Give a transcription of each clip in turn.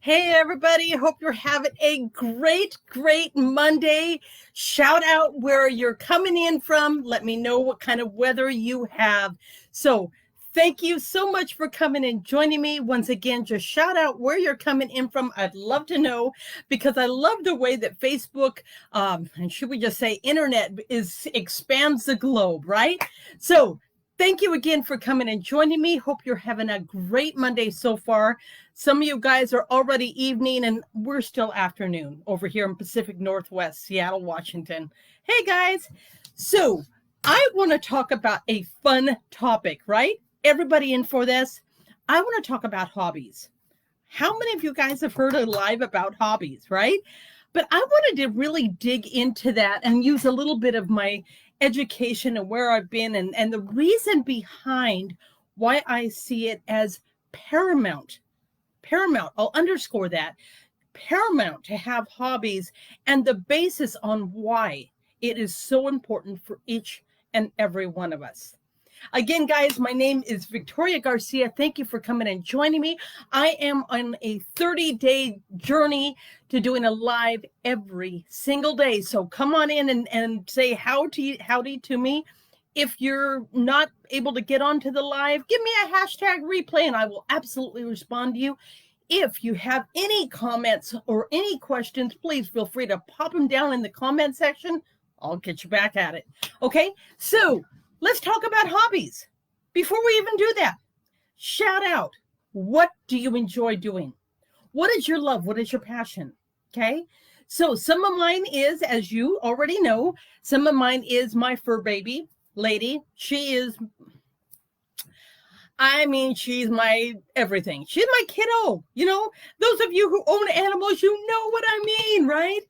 Hey, everybody. Hope you're having a great Monday. Shout out where you're coming in from. Let me know what kind of weather you have. So, thank you so much for coming and joining me. Once again, just shout out where you're coming in from. I'd love to know because I love the way that Facebook, and should we just say internet, expands the globe, right? So, thank you again for coming and joining me. Hope you're having a great Monday so far. Some of you guys are already evening, and we're still afternoon over here in Pacific Northwest, Seattle, Washington. Hey, guys. So, I want to talk about a fun topic, right? Everybody in for this? I want to talk about hobbies. How many of you guys have heard a live about hobbies, right? But I wanted to really dig into that and use a little bit of my education and where I've been and the reason behind why I see it as paramount. I'll underscore that. Paramount to have hobbies and the basis on why it is so important for each and every one of us. Again, guys, my name is Victoria Garcia. Thank you for coming and joining me. I am on a 30-day journey to doing a live every single day. So come on in and say howdy to me. If you're not able to get onto the live, give me a hashtag replay and I will absolutely respond to you. If you have any comments or any questions, please feel free to pop them down in the comment section. I'll get you back at it. Okay, so let's talk about hobbies. Before we even do that, shout out, what do you enjoy doing? What is your love? What is your passion? Okay, so some of mine is, as you already know, some of mine is my fur baby lady. She's my everything. She's my kiddo. Those of you who own animals, you know what I mean, right?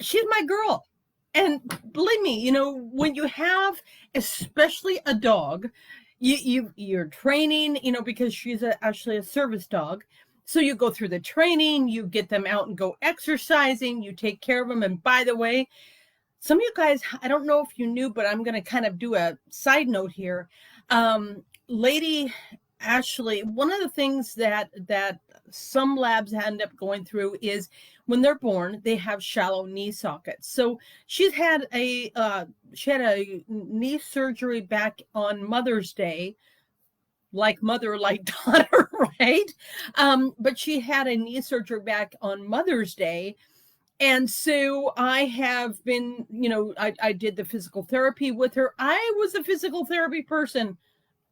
She's my girl. And believe me, when you have especially a dog, you're training, because she's actually a service dog. So you go through the training, you get them out and go exercising, you take care of them. And by the way, some of you guys, I don't know if you knew, but I'm going to kind of do a side note here. Lady Ashley, one of the things that some labs end up going through is when they're born, they have shallow knee sockets. So she had a knee surgery back on Mother's Day, like mother, like daughter, right? But she had a knee surgery back on Mother's Day. And so I have been, I did the physical therapy with her. I was a physical therapy person.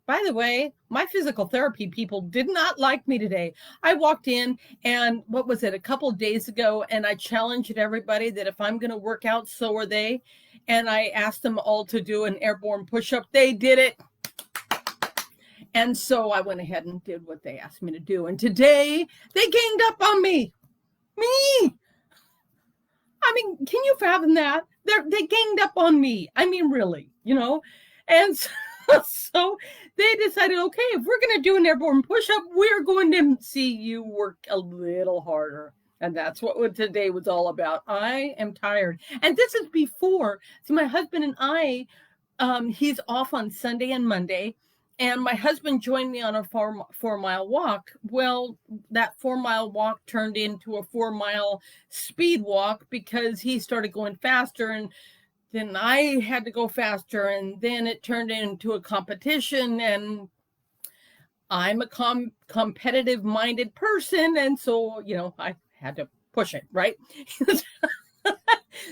By the way, my physical therapy people did not like me today. I walked in and what was it, a couple of days ago, and I challenged everybody that if I'm going to work out, so are they. And I asked them all to do an airborne push-up. They did it. And so I went ahead and did what they asked me to do. And today they ganged up on me. Me. I mean, can you fathom that? They ganged up on me. I mean, really, And so they decided, okay, if we're going to do an airborne push-up, we're going to see you work a little harder. And that's what today was all about. I am tired. And this is before, see, my husband and I, he's off on Sunday and Monday. And my husband joined me on a 4-mile walk. Well, that 4-mile walk turned into a 4-mile speed walk because he started going faster, and then I had to go faster, and then it turned into a competition, and I'm a competitive-minded person, and so, I had to push it, right?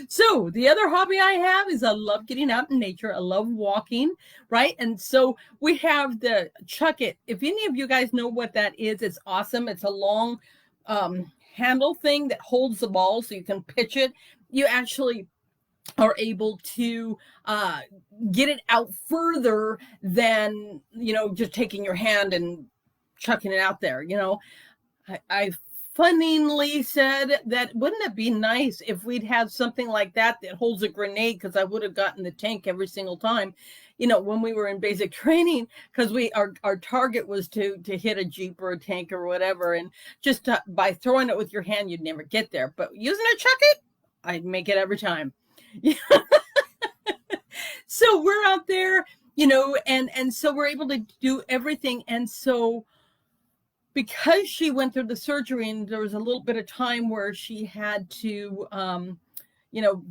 So the other hobby I have is I love getting out in nature. I love walking, right? And so we have the Chuck It. If any of you guys know what that is, it's awesome. It's a long handle thing that holds the ball so you can pitch it. You actually are able to get it out further than, just taking your hand and chucking it out there. I funnily said that wouldn't it be nice if we'd have something like that holds a grenade, because I would have gotten the tank every single time, when we were in basic training, because our target was to hit a Jeep or a tank or whatever, and just by throwing it with your hand, you'd never get there. But using a Chuck It, I'd make it every time. So we're out there, and so we're able to do everything. And so because she went through the surgery and there was a little bit of time where she had to,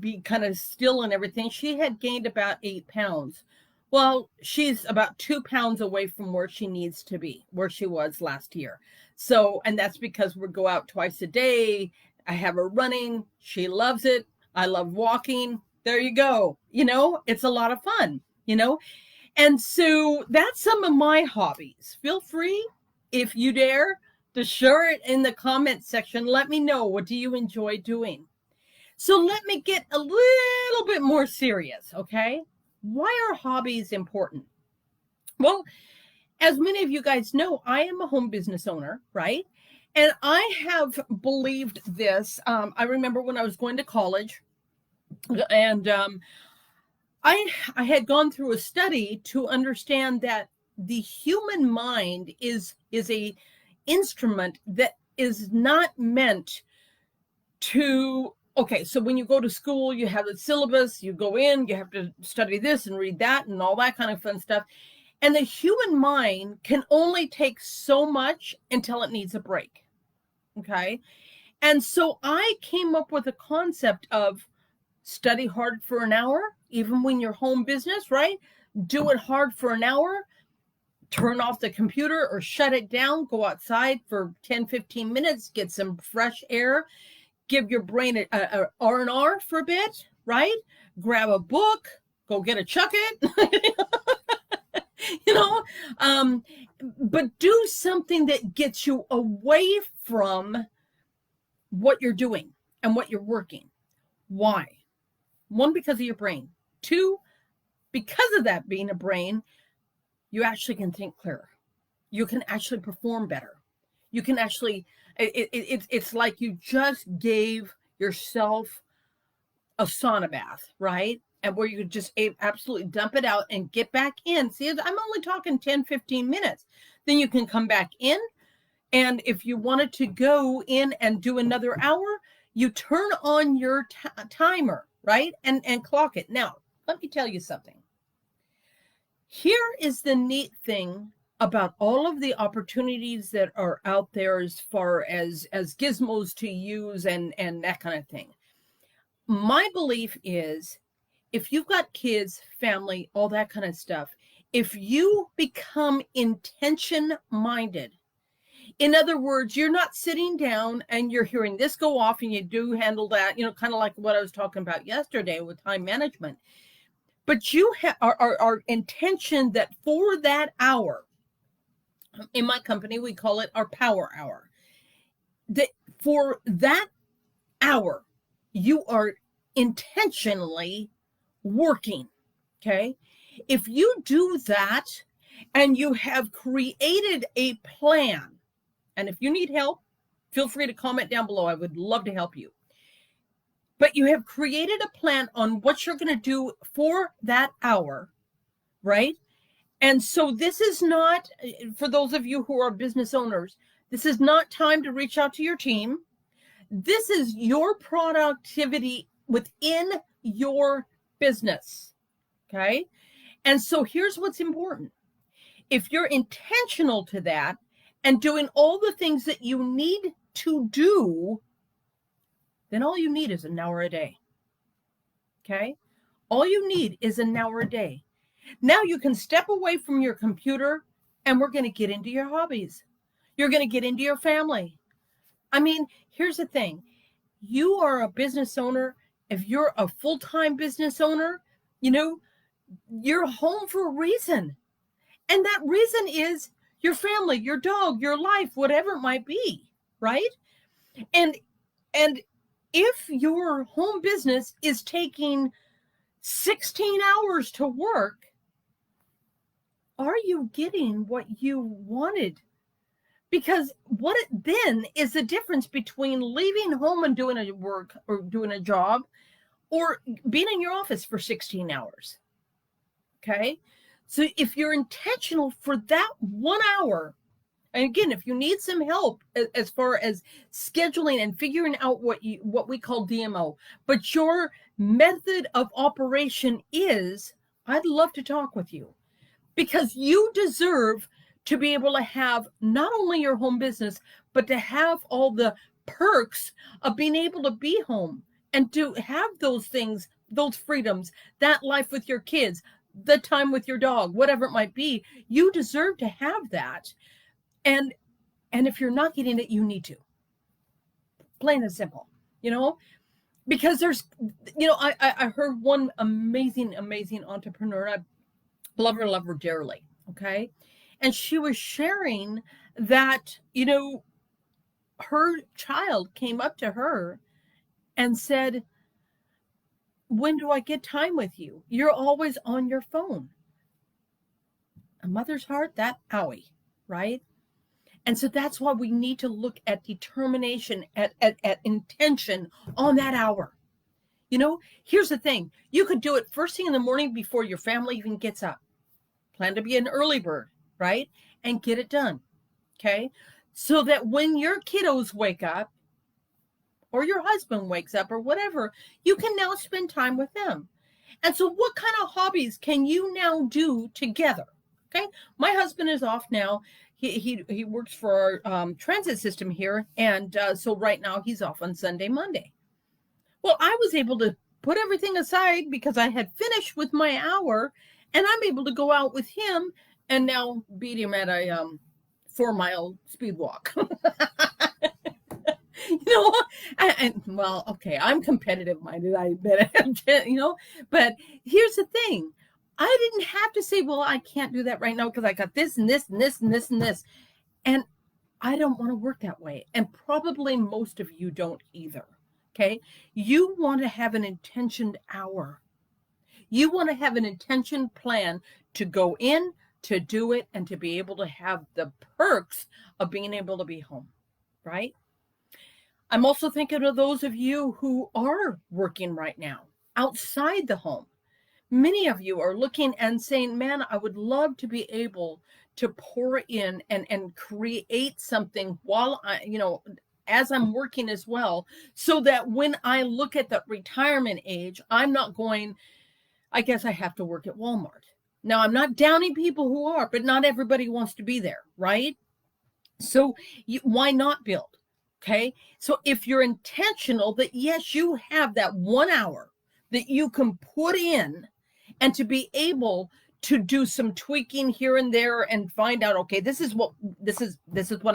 be kind of still and everything, she had gained about 8 pounds. Well, she's about 2 pounds away from where she needs to be, where she was last year. So, and that's because we go out twice a day. I have her running. She loves it. I love walking. There you go. It's a lot of fun, And so that's some of my hobbies. Feel free, if you dare, to share it in the comment section. Let me know, what do you enjoy doing? So let me get a little bit more serious, okay? Why are hobbies important? Well, as many of you guys know, I am a home business owner, right? And I have believed this. I remember when I was going to college, and I had gone through a study to understand that the human mind is a instrument that is not meant to. Okay, so when you go to school, you have the syllabus, you go in, you have to study this and read that and all that kind of fun stuff. And the human mind can only take so much until it needs a break. Okay. And so I came up with a concept of study hard for an hour, even when you're home business, right? Do it hard for an hour, turn off the computer or shut it down, go outside for 10, 15 minutes, get some fresh air. Give your brain a R&R for a bit, right? Grab a book, go get a chuck it, but do something that gets you away from what you're doing and what you're working. Why? 1, because of your brain. 2, because of that being a brain, you actually can think clearer. You can actually perform better. You can actually, it's like you just gave yourself a sauna bath, right? And where you could just absolutely dump it out and get back in. See, I'm only talking 10, 15 minutes. Then you can come back in. And if you wanted to go in and do another hour, you turn on your timer, right? And clock it. Now, let me tell you something. Here is the neat thing about all of the opportunities that are out there as far as gizmos to use and that kind of thing. My belief is, if you've got kids, family, all that kind of stuff, if you become intention-minded, in other words, you're not sitting down and you're hearing this go off and you do handle that, kind of like what I was talking about yesterday with time management. But you are intention that for that hour, in my company, we call it our power hour, that for that hour, you are intentionally working, okay? If you do that and you have created a plan, and if you need help, feel free to comment down below. I would love to help you. But you have created a plan on what you're going to do for that hour, right? And so this is not, for those of you who are business owners, this is not time to reach out to your team. This is your productivity within your business, okay? And so here's what's important. If you're intentional to that and doing all the things that you need to do, then all you need is an hour a day, okay? All you need is an hour a day. Now you can step away from your computer and we're going to get into your hobbies. You're going to get into your family. I mean, here's the thing. You are a business owner. If you're a full-time business owner, you're home for a reason. And that reason is your family, your dog, your life, whatever it might be, right? And if your home business is taking 16 hours to work, are you getting what you wanted? Because what it then is the difference between leaving home and doing a work or doing a job or being in your office for 16 hours. Okay. So if you're intentional for that 1 hour, and again, if you need some help as far as scheduling and figuring out what we call DMO, but your method of operation is, I'd love to talk with you, because you deserve to be able to have not only your home business, but to have all the perks of being able to be home and to have those things, those freedoms, that life with your kids, the time with your dog, whatever it might be. You deserve to have that. And if you're not getting it, you need to. Plain and simple, because there's, I heard one amazing entrepreneur. I love her dearly. Okay. And she was sharing that, her child came up to her and said, when do I get time with you? You're always on your phone. A mother's heart, that owie, right? And so that's why we need to look at determination, at intention on that hour. Here's the thing. You could do it first thing in the morning before your family even gets up. Plan to be an early bird, right? And get it done, okay? So that when your kiddos wake up, or your husband wakes up, or whatever, you can now spend time with them. And so what kind of hobbies can you now do together? Okay, my husband is off now. He works for our transit system here, and so right now he's off on Sunday, Monday. Well, I was able to put everything aside because I had finished with my hour, and I'm able to go out with him and now beat him at a 4-mile speed walk. Well, okay, I'm competitive minded, I admit it, but here's the thing. I didn't have to say, well, I can't do that right now because I got this and this and this and this and this. And I don't want to work that way. And probably most of you don't either. Okay. You want to have an intentioned hour. You want to have an intentioned plan to go in, to do it, and to be able to have the perks of being able to be home. Right? I'm also thinking of those of you who are working right now outside the home. Many of you are looking and saying, man, I would love to be able to pour in and create something while as I'm working as well, so that when I look at the retirement age, I'm not going, I guess I have to work at Walmart. Now, I'm not downing people who are, but not everybody wants to be there, right? So why not build? Okay. So if you're intentional that, yes, you have that 1 hour that you can put in, and to be able to do some tweaking here and there and find out, okay, this is what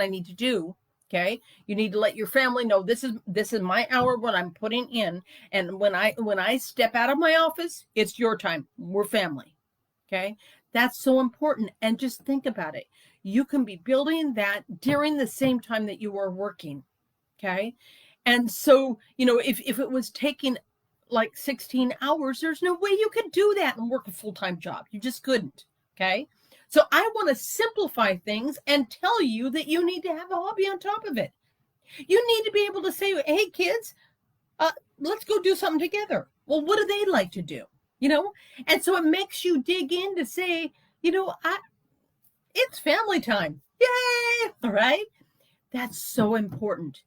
I need to do. Okay. You need to let your family know this is my hour, what I'm putting in. And when I step out of my office, it's your time. We're family. Okay. That's so important. And just think about it. You can be building that during the same time that you are working. Okay. And so, if it was taking like 16 hours, there's no way you could do that and work a full-time job. You just couldn't. Okay. So I want to simplify things and tell you that you need to have a hobby on top of it. You need to be able to say, hey, kids, let's go do something together. Well, what do they like to do? And so it makes you dig in to say, it's family time. Yay. All right. That's so important.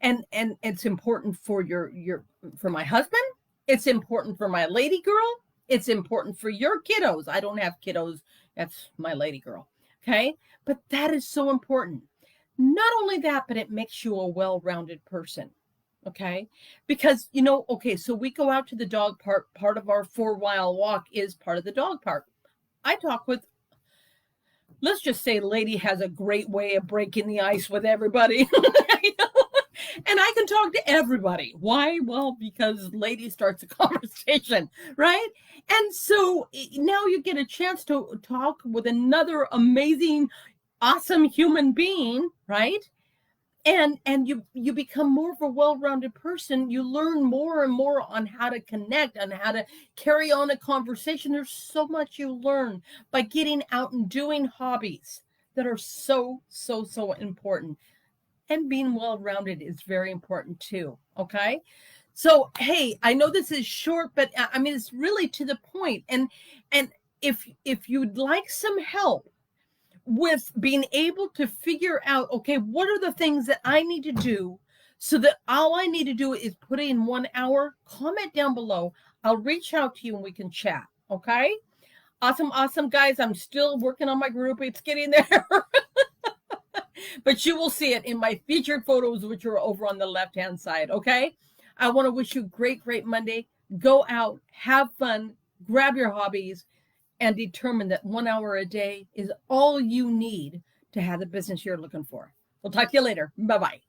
And it's important for for my husband. It's important for my lady girl. It's important for your kiddos. I don't have kiddos. That's my lady girl. Okay. But that is so important. Not only that, but it makes you a well-rounded person. Okay. Because, okay, so we go out to the dog park. Part of our 4-mile walk is part of the dog park. I talk with, let's just say, lady has a great way of breaking the ice with everybody. And I can talk to everybody. Why? Well, because lady starts a conversation, right? And so now you get a chance to talk with another amazing, awesome human being, right? And you become more of a well-rounded person. You learn more and more on how to connect, on how to carry on a conversation. There's so much you learn by getting out and doing hobbies that are so, so, so important. And being well-rounded is very important too. Okay. So, hey, I know this is short, but I mean, it's really to the point. And if you'd like some help with being able to figure out, okay, what are the things that I need to do so that all I need to do is put in 1 hour, comment down below. I'll reach out to you and we can chat. Okay. Awesome, awesome, guys. I'm still working on my group. It's getting there. But you will see it in my featured photos, which are over on the left-hand side, okay? I want to wish you a great, great Monday. Go out, have fun, grab your hobbies, and determine that 1 hour a day is all you need to have the business you're looking for. We'll talk to you later. Bye-bye.